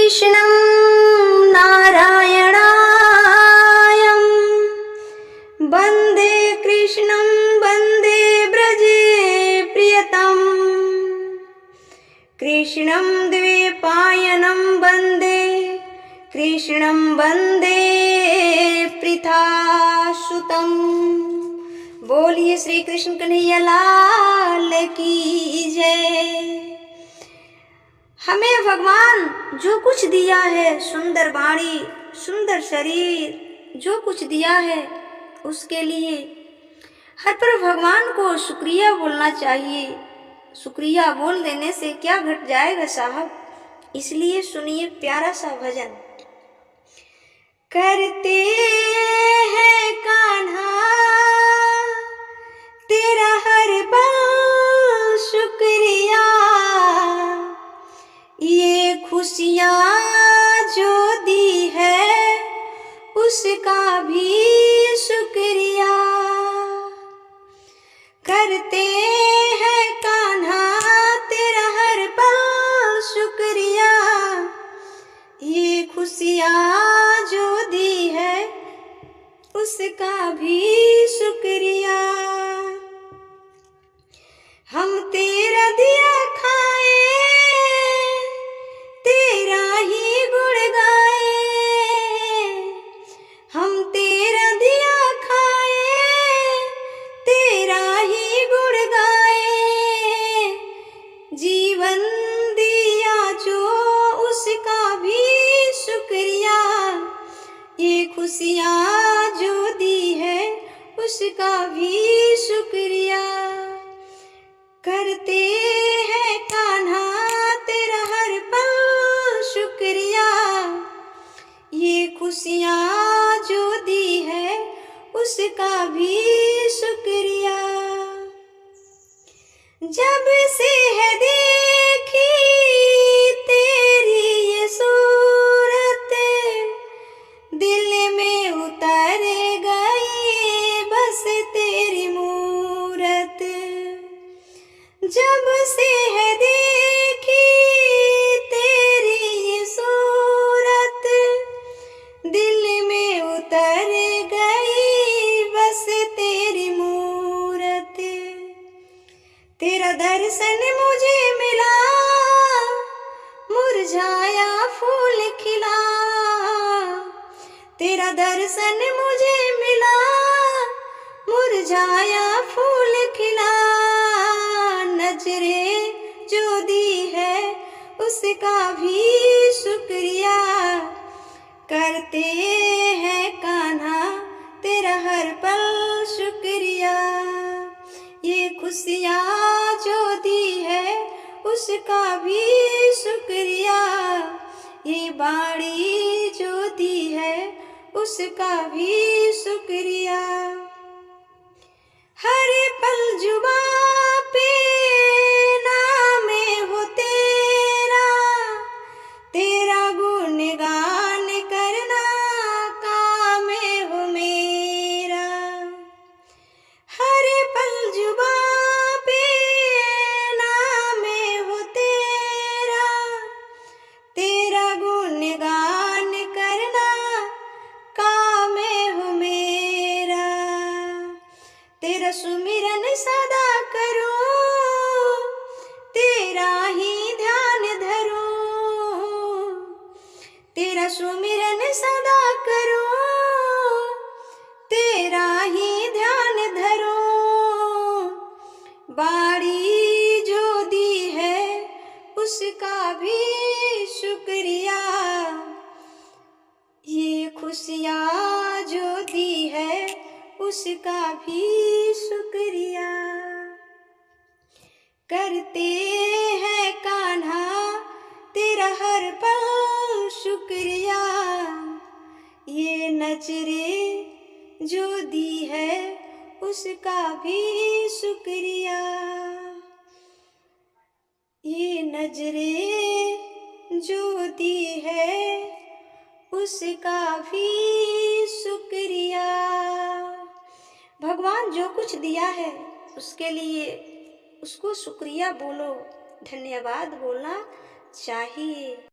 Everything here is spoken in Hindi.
कृष्णं नारायणायं वन्दे कृष्णं वन्दे व्रजे प्रियतम कृष्णं द्वैपायनं वन्दे कृष्णं वन्दे पृथासुतं। बोलिए श्री कृष्ण कन्हैया लाल की जय। हमें भगवान जो कुछ दिया है, सुंदर वाणी, सुंदर शरीर, जो कुछ दिया है उसके लिए हर पर भगवान को शुक्रिया बोलना चाहिए। शुक्रिया बोल देने से क्या घट जाएगा साहब। इसलिए सुनिए प्यारा सा भजन। करते हैं कान्हा तेरा हर पल शुक्रिया, ये खुशियाँ जो दी है उसका भी शुक्रिया। करते हैं कान्हा तेरा हर पल शुक्रिया, ये खुशियाँ जो दी है उसका भी शुक्रिया। हम तेरा दिया खाए, तेरा ही गुण गाए। हम तेरा दिया खाए, तेरा ही गुण गाए। जीवन दिया जो उसका भी शुक्रिया, ये खुशियाँ जो दी है उसका भी शुक्रिया। करते हैं कान्हा तेरा हर पल शुक्रिया, ये खुशियाँ जो दी है उसका भी शुक्रिया। जब से है देखी तेरी ये सूरत, दिल में उतर गई बस तेरी मूरत। जब से है देखी तेरी ये सूरत, दिल में उतर गई बस तेरी मूरत। तेरा दर्शन मुझे मिला, मुरझाया फूल खिला। तेरा दर्शन मुझे मिला, मुरझाया फूल खिला। नजरे जो दी है उसका भी शुक्रिया। करते हैं कान्हा तेरा हर पल शुक्रिया, ये खुशियाँ जो दी है उसका भी शुक्रिया। ये बाड़ी जो दी है उसका भी शुक्रिया। हर पल जुबां पे नाम हो तेरा, तेरा गुणगान करना काम हो मेरा। हर पल जुबां पे नाम हो तेरा, तेरा गुणगान करना काम हो मेरा। तेरा सुमिरन सदा करूं, तेरा ही ध्यान धरूं। तेरा सुमिरन सदा करूं, तेरा ही ध्यान धरूं। बाड़ी जो दी है उसका भी शुक्रिया, ये खुशियाँ जो दी है उसका भी शुक्रिया। करते हैं कान्हा तेरा हर पल शुक्रिया, ये नजरे जो दी है उसका भी शुक्रिया। ये नजरे जो दी है उसका भी शुक्रिया। भगवान जो कुछ दिया है उसके लिए उसको शुक्रिया बोलो, धन्यवाद बोलना चाहिए।